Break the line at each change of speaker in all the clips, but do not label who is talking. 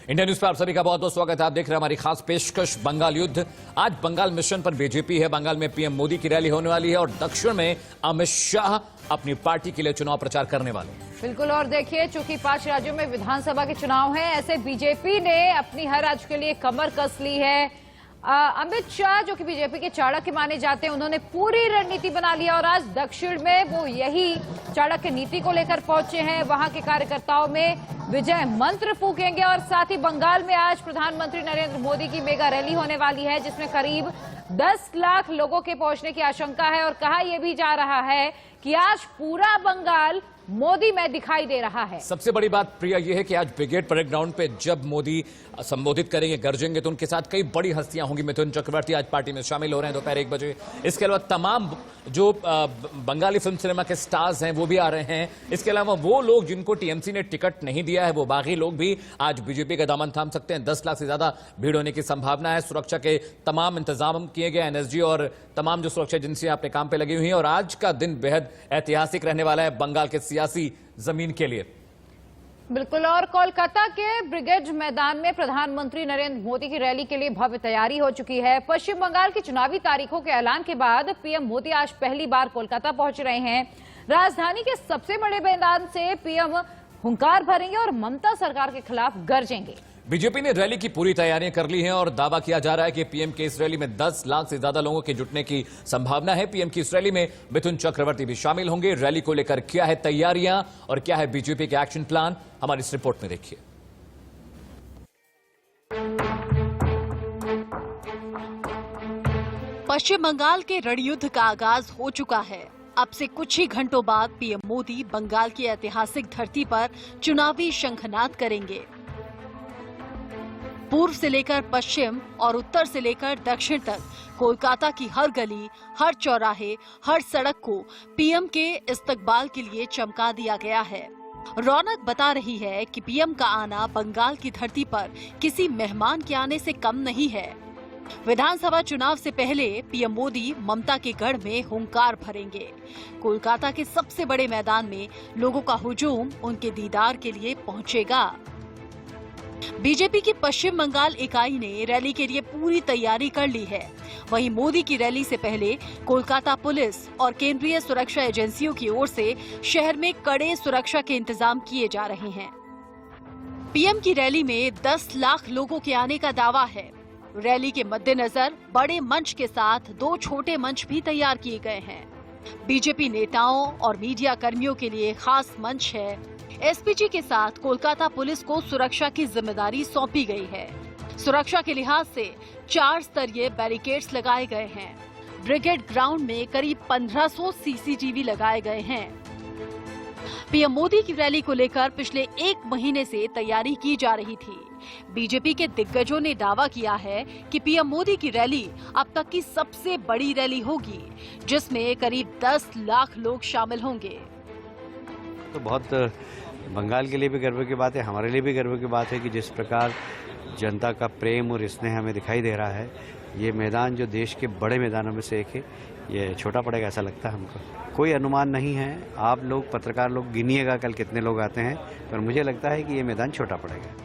India news पर आप सभी का बहुत बहुत स्वागत है। आप देख रहे हैं हमारी खास पेशकश बंगाल युद्ध। आज बंगाल मिशन पर बीजेपी है। बंगाल में पीएम मोदी की रैली होने वाली है और दक्षिण में अमित शाह अपनी पार्टी के लिए चुनाव प्रचार करने वाले हैं।
बिल्कुल, और देखिए चूंकि 5 राज्यों में विधानसभा के चुनाव हैं, ऐसे बीजेपी ने अपनी हर राज्य के लिए कमर कस ली है। अमित शाह जो कि बीजेपी के चाणक्य माने जाते हैं, उन्होंने पूरी रणनीति बना लिया और आज दक्षिण में वो यही चाणक्य नीति को लेकर पहुंचे हैं। वहां के कार्यकर्ताओं में विजय मंत्र फूकेंगे और साथ ही बंगाल में आज प्रधानमंत्री नरेंद्र मोदी की मेगा रैली होने वाली है, जिसमें करीब 10 लाख लोगों के पहुंचने की आशंका है। और कहा यह भी जा रहा है कि आज पूरा बंगाल मोदी में दिखाई दे रहा है।
सबसे बड़ी बात प्रिया यह है कि आज ब्रिगेड परेड ग्राउंड पे जब मोदी संबोधित करेंगे, गरजेंगे, तो उनके साथ कई बड़ी हस्तियां होंगी। मिथुन चक्रवर्ती आज पार्टी में शामिल हो रहे हैं दोपहर 1 बजे। इसके अलावा तमाम जो बंगाली फिल्म सिनेमा के स्टार्स हैं वो भी आ रहे हैं। इसके अलावा वो लोग जिनको टीएमसी ने टिकट नहीं दिया है, वो बागी लोग भी आज बीजेपी का दामन थाम सकते हैं। 10 लाख से ज्यादा भीड़ होने की संभावना है। सुरक्षा के तमाम इंतजाम किए गए, एनएसजी और तमाम जो सुरक्षा एजेंसियां अपने काम पे लगी हुई हैं। और आज का दिन बेहद ऐतिहासिक रहने वाला है बंगाल के सियासी जमीन के लिए।
बिल्कुल, और कोलकाता के ब्रिगेड मैदान में प्रधानमंत्री नरेंद्र मोदी की रैली के लिए भव्य तैयारी हो चुकी है। पश्चिम बंगाल की चुनावी तारीखों के ऐलान के बाद पीएम मोदी आज पहली बार कोलकाता पहुंच रहे हैं। राजधानी के सबसे बड़े मैदान से पीएम हुंकार भरेंगे और ममता सरकार के खिलाफ गरजेंगे।
बीजेपी ने रैली की पूरी तैयारियां कर ली हैं और दावा किया जा रहा है कि पीएम के इस रैली में 10 लाख से ज्यादा लोगों के जुटने की संभावना है। पीएम की इस रैली में मिथुन चक्रवर्ती भी शामिल होंगे। रैली को लेकर क्या है तैयारियां और क्या है बीजेपी के एक्शन प्लान, हमारी इस रिपोर्ट में देखिए।
पश्चिम बंगाल के रणयुद्ध का आगाज हो चुका है। अब से कुछ ही घंटों बाद पीएम मोदी बंगाल की ऐतिहासिक धरती पर चुनावी शंखनाद करेंगे। पूर्व से लेकर पश्चिम और उत्तर से लेकर दक्षिण तक कोलकाता की हर गली, हर चौराहे, हर सड़क को पीएम के इस्तकबाल के लिए चमका दिया गया है। रौनक बता रही है कि पीएम का आना बंगाल की धरती पर किसी मेहमान के आने से कम नहीं है। विधानसभा चुनाव से पहले पीएम मोदी ममता के गढ़ में हुंकार भरेंगे। कोलकाता के सबसे बड़े मैदान में लोगों का हुजूम उनके दीदार के लिए पहुंचेगा। बीजेपी की पश्चिम बंगाल इकाई ने रैली के लिए पूरी तैयारी कर ली है। वहीं मोदी की रैली से पहले कोलकाता पुलिस और केंद्रीय सुरक्षा एजेंसियों की ओर से शहर में कड़े सुरक्षा के इंतजाम किए जा रहे हैं। पीएम की रैली में 10 लाख लोगों के आने का दावा है। रैली के मद्देनजर बड़े मंच के साथ 2 छोटे मंच भी तैयार किए गए हैं। बीजेपी नेताओं और मीडिया कर्मियों के लिए खास मंच है। एसपीजी के साथ कोलकाता पुलिस को सुरक्षा की जिम्मेदारी सौंपी गई है। सुरक्षा के लिहाज से 4 स्तरीय बैरिकेड्स लगाए गए हैं। ब्रिगेड ग्राउंड में करीब 1500 सीसीटीवी लगाए गए हैं। पीएम मोदी की रैली को लेकर पिछले 1 महीने से तैयारी की जा रही थी। बीजेपी के दिग्गजों ने दावा किया है कि पीएम मोदी की रैली अब तक की सबसे बड़ी रैली होगी, जिसमें करीब 10 लाख लोग शामिल होंगे।
तो बहुत बंगाल के लिए भी गर्व की बात है, हमारे लिए भी गर्व की बात है कि जिस प्रकार जनता का प्रेम और स्नेह हमें दिखाई दे रहा है। ये मैदान जो देश के बड़े मैदानों में से एक है, ये छोटा पड़ेगा ऐसा लगता है हमको। कोई अनुमान नहीं है, आप लोग पत्रकार लोग गिनिएगा कल कितने लोग आते हैं, पर मुझे लगता है कि ये मैदान छोटा पड़ेगा।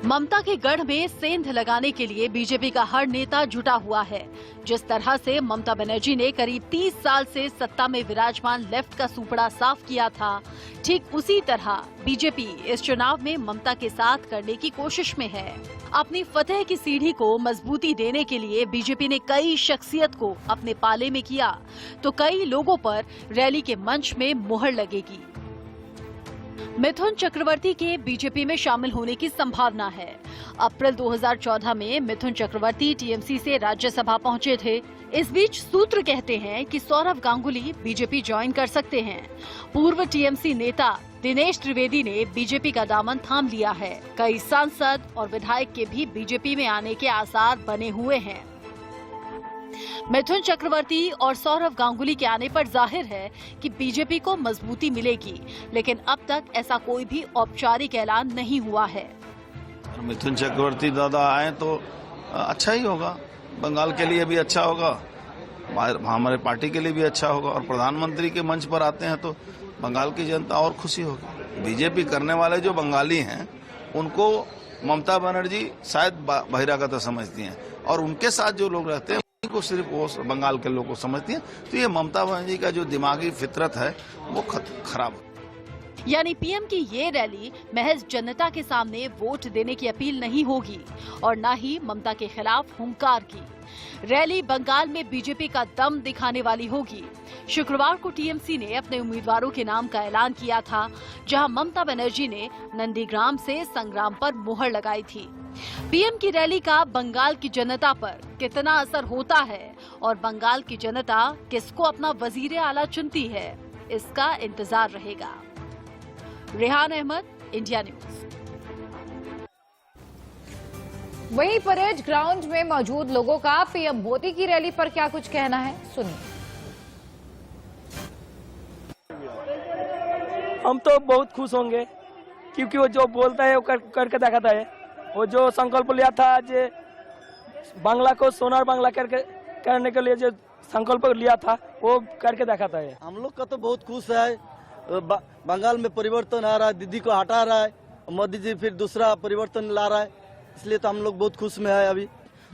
ममता के गढ़ में सेंध लगाने के लिए बीजेपी का हर नेता जुटा हुआ है। जिस तरह से ममता बनर्जी ने करीब 30 साल से सत्ता में विराजमान लेफ्ट का सुपड़ा साफ किया था, ठीक उसी तरह बीजेपी इस चुनाव में ममता के साथ करने की कोशिश में है। अपनी फतेह की सीढ़ी को मजबूती देने के लिए बीजेपी ने कई शख्सियत को अपने पाले में किया, तो कई लोगों पर रैली के मंच में मुहर लगेगी। मिथुन चक्रवर्ती के बीजेपी में शामिल होने की संभावना है। अप्रैल 2014 में मिथुन चक्रवर्ती टीएमसी से राज्यसभा पहुंचे थे। इस बीच सूत्र कहते हैं कि सौरव गांगुली बीजेपी ज्वाइन कर सकते हैं। पूर्व टीएमसी नेता दिनेश त्रिवेदी ने बीजेपी का दामन थाम लिया है। कई सांसद और विधायक के भी बीजेपी में आने के आसार बने हुए हैं। मिथुन चक्रवर्ती और सौरव गांगुली के आने पर जाहिर है कि बीजेपी को मजबूती मिलेगी, लेकिन अब तक ऐसा कोई भी औपचारिक ऐलान नहीं हुआ है।
मिथुन चक्रवर्ती दादा आए तो अच्छा ही होगा, बंगाल के लिए भी अच्छा होगा, हमारे पार्टी के लिए भी अच्छा होगा, और प्रधानमंत्री के मंच पर आते हैं तो बंगाल की जनता और खुशी होगी। बीजेपी करने वाले जो बंगाली हैं उनको ममता बनर्जी शायद बहिरागत समझती हैं और उनके साथ जो लोग रहते हैं उन्हीं को सिर्फ वो बंगाल के लोग को समझती हैं। तो ये ममता बनर्जी का जो दिमागी फितरत है वो खराब है।
यानी पीएम की ये रैली महज जनता के सामने वोट देने की अपील नहीं होगी और न ही ममता के खिलाफ हुंकार की। रैली बंगाल में बीजेपी का दम दिखाने वाली होगी। शुक्रवार को टीएमसी ने अपने उम्मीदवारों के नाम का ऐलान किया था, जहां ममता बनर्जी ने नंदीग्राम से संग्राम पर मुहर लगाई थी। पीएम की रैली का बंगाल की जनता पर कितना असर होता है और बंगाल की जनता किसको अपना वजीर आला चुनती है, इसका इंतजार रहेगा। Rehan Ahmed, India news.
वहीं परेड ग्राउंड में मौजूद लोगों का पीएम मोदी की रैली पर क्या कुछ कहना है, सुनिए।
हम तो बहुत खुश होंगे क्योंकि वो जो बोलता है वो करके दिखाता है। वो जो संकल्प लिया था जो बांग्ला को सोनार बांग्ला करने के लिए जो संकल्प लिया था वो करके दिखाता है।
हम लोग का तो बहुत खुश है। बंगाल में परिवर्तन आ रहा है, दीदी को हटा रहा है, मोदी जी फिर दूसरा परिवर्तन ला रहा है, इसलिए तो हम लोग बहुत खुश में है। अभी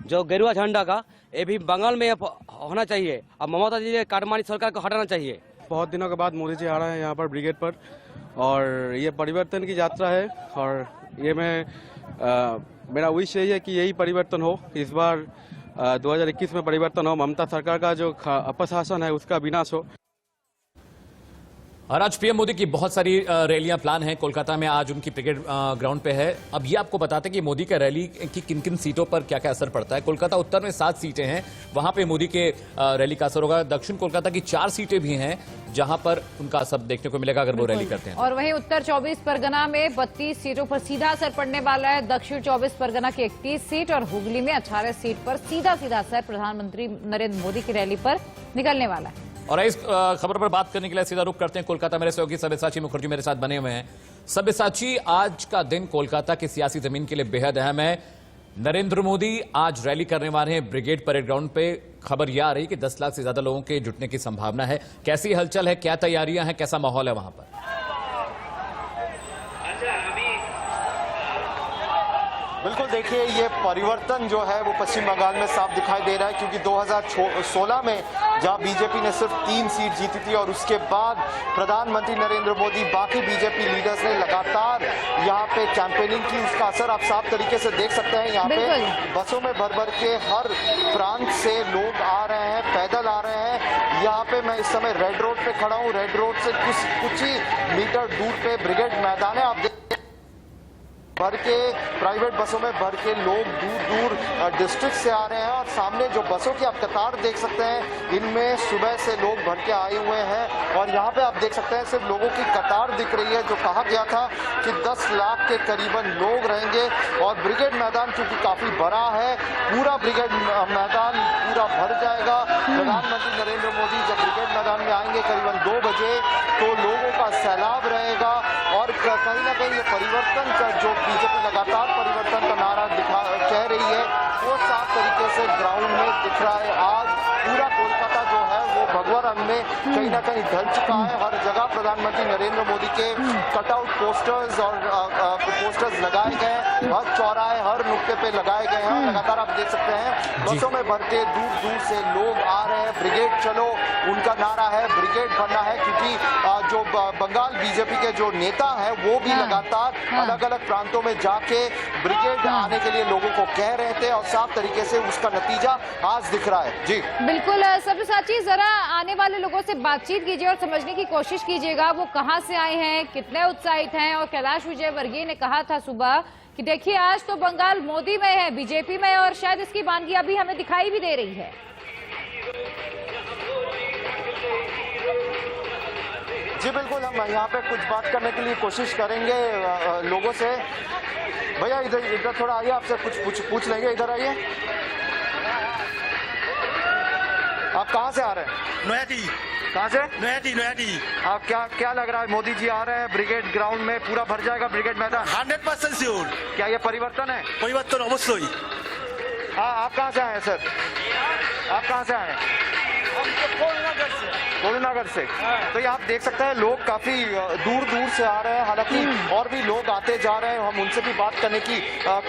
जो गेरुआ झंडा का ये भी बंगाल में होना चाहिए और ममता जी काटमानी सरकार को हटाना चाहिए।
बहुत दिनों के बाद मोदी जी आ रहे हैं यहाँ पर ब्रिगेड पर और ये परिवर्तन की यात्रा है और ये मेरा विश यही है कि यही परिवर्तन हो। इस बार 2021 में परिवर्तन हो, ममता सरकार का जो अपशासन है उसका विनाश हो।
और आज पीएम मोदी की बहुत सारी रैलियां प्लान हैं। कोलकाता में आज उनकी ब्रिगेड ग्राउंड पे है। अब ये आपको बताते हैं कि मोदी का रैली की किन किन सीटों पर क्या क्या असर पड़ता है। कोलकाता उत्तर में 7 सीटें हैं, वहां पे मोदी के रैली का असर होगा। दक्षिण कोलकाता की 4 सीटें भी हैं जहां पर उनका असर देखने को मिलेगा अगर वो रैली करते हैं।
और वहीं उत्तर 24 परगना में 32 सीटों पर सीधा असर पड़ने वाला है। दक्षिण 24 परगना की 31 सीट और हुगली में 18 सीट पर सीधा सीधा असर प्रधानमंत्री नरेंद्र मोदी की रैली पर निकलने वाला है।
और इस खबर पर बात करने के लिए सीधा रुख करते हैं कोलकाता। मेरे सहयोगी सब्यसाची मुखर्जी मेरे साथ बने हुए हैं। सब्यसाची, आज का दिन कोलकाता की सियासी जमीन के लिए बेहद अहम है। नरेंद्र मोदी आज रैली करने वाले हैं ब्रिगेड परेड ग्राउंड पे। खबर यह आ रही कि 10 लाख से ज्यादा लोगों के जुटने की संभावना है। कैसी हलचल है, क्या तैयारियां हैं, कैसा माहौल है वहां पर?
बिल्कुल, देखिए ये परिवर्तन जो है वो पश्चिम बंगाल में साफ दिखाई दे रहा है क्योंकि 2016 में जहां बीजेपी ने सिर्फ 3 सीट जीती थी और उसके बाद प्रधानमंत्री नरेंद्र मोदी बाकी बीजेपी लीडर्स ने लगातार यहां पे कैंपेनिंग की। उसका असर आप साफ तरीके से देख सकते हैं। यहां पे बसों में भर भर के हर प्रांत से लोग आ रहे हैं, पैदल आ रहे हैं। यहाँ पे मैं इस समय रेड रोड पे खड़ा हूँ। रेड रोड से कुछ ही मीटर दूर पे ब्रिगेड मैदान है। आप भर के प्राइवेट बसों में भर के लोग दूर दूर डिस्ट्रिक्ट से आ रहे हैं और सामने जो बसों की आप कतार देख सकते हैं इनमें सुबह से लोग भर के आए हुए हैं और यहाँ पे आप देख सकते हैं सिर्फ लोगों की कतार दिख रही है। जो कहा गया था कि 10 लाख के करीबन लोग रहेंगे और ब्रिगेड मैदान क्योंकि काफी बड़ा है, पूरा ब्रिगेड मैदान पूरा भर जाएगा। प्रधानमंत्री नरेंद्र मोदी जब ब्रिगेड मैदान में आएंगे करीबन 2 बजे तो लोगों का सैलाब रहेगा और कहीं ना कहीं ये परिवर्तन का जो बीजेपी लगातार परिवर्तन का नारा कह रही है वो साफ तरीके से ग्राउंड में दिख रहा है। आज पूरा कोलकाता जो है वो भगवा रंग में कहीं ना कहीं ढल चुका है। हर जगह प्रधानमंत्री नरेंद्र मोदी के कटआउट पोस्टर्स और पोस्टर्स लगाए गए हैं। हर चौराहे हर नुक्ते पे लगाए गए हैं। लगातार आप देख सकते हैं बसों में भर के दूर दूर से लोग आ रहे हैं। ब्रिगेड चलो उनका नारा है, ब्रिगेड बनना है क्योंकि जो बंगाल बीजेपी के जो नेता है वो भी लगातार अलग अलग प्रांतों में जाके ब्रिगेड आने के लिए लोगों को कह रहे थे और साफ तरीके से उसका नतीजा आज दिख रहा है। जी
बिल्कुल सब्यसाची, जरा आने वाले लोगों से बातचीत कीजिए और समझने की कोशिश कीजिएगा वो कहां से आए हैं, कितने उत्साहित हैं। और कैलाश विजयवर्गीय ने कहा था सुबह कि देखिए आज तो बंगाल मोदी में है, बीजेपी में, और शायद इसकी वानगी अभी हमें दिखाई भी दे रही है।
जी बिल्कुल, हम यहाँ पे कुछ बात करने के लिए कोशिश करेंगे लोगों से। भैया इधर थोड़ा आइए, आपसे कुछ पूछ लेंगे। इधर आइए। आप कहाँ से आ रहे हैं?
नोएडी।
कहाँ से?
नोएडी।
आप क्या लग रहा है, मोदी जी आ रहे हैं ब्रिगेड ग्राउंड में, पूरा भर जाएगा ब्रिगेड मैदान?
100% श्योर।
क्या ये परिवर्तन है?
परिवर्तन अवश्य।
आप कहाँ से आए हैं सर? आप कहाँ से आए हैं? कोडनगर से। तो ये आप देख सकते हैं लोग काफी दूर दूर से आ रहे हैं, हालांकि और भी लोग आते जा रहे हैं, हम उनसे भी बात करने की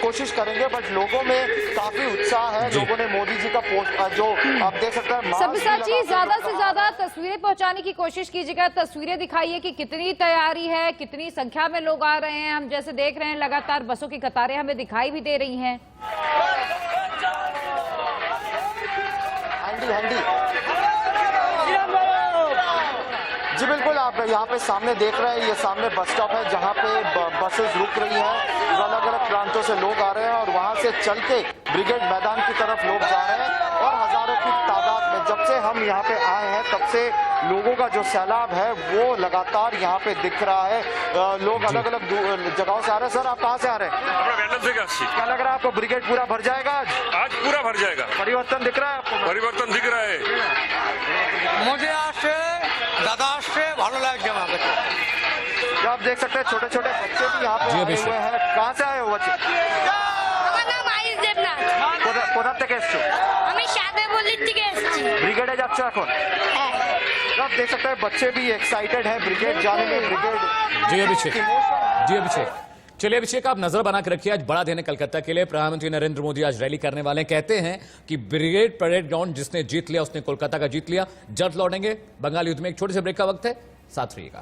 कोशिश करेंगे, बट लोगों में काफी उत्साह है। लोगों ने मोदी जी का पोस्ट जो आप देख सकते हैं,
सब्यसाची जी ज्यादा से ज्यादा तस्वीरें पहुंचाने की कोशिश कीजिएगा, तस्वीरें दिखाइए कि कितनी तैयारी है, कितनी संख्या में लोग आ रहे हैं। हम जैसे देख रहे हैं लगातार बसों की कतारें हमें दिखाई भी दे रही हैं।
जी बिल्कुल, आप यहाँ पे सामने देख रहे हैं, ये सामने बस स्टॉप है जहाँ पे बसेस रुक रही हैं। अलग अलग प्रांतों से लोग आ रहे हैं और वहाँ से चल के ब्रिगेड मैदान की तरफ लोग जा रहे हैं और हजारों की तादाद में जब से हम यहाँ पे आए हैं तब से लोगों का जो सैलाब है वो लगातार यहाँ पे दिख रहा है। लोग अलग अलग जगहों से आ रहे हैं। सर, आप कहाँ से आ रहे हैं? क्या लग रहा है आपको, ब्रिगेड पूरा भर जाएगा आज?
आज पूरा भर जाएगा।
परिवर्तन दिख रहा है आपको?
परिवर्तन दिख रहा है।
मुझे आज दादा से ভালো লাগছে আমাকে।
जो आप देख सकते हैं छोटे छोटे बच्चे भी यहाँ पे आए हुए हैं। कहाँ से आए हो बच्चे?
আমার নাম আয়ুষ দেবনাথ।
কোথা থেকে এসছো?
আমি সাদেবল্লির থেকে এসেছি।
ब्रिगेडे যাচ্ছ এখন? तो आप देख सकते हैं बच्चे भी एक्साइटेड हैं ब्रिगेड जाने में। ब्रिगेड
जी अभिषेक, चलिए अभिषेक, आप नजर बना के रखिए। आज बड़ा दिन है कलकत्ता के लिए। प्रधानमंत्री नरेंद्र मोदी आज रैली करने वाले हैं। कहते हैं कि ब्रिगेड परेड ग्राउंड जिसने जीत लिया उसने कोलकाता का जीत लिया। जल्द लौटेंगे। बंगाल युद्ध में एक छोटे से ब्रेक का वक्त है, साथ रहिएगा।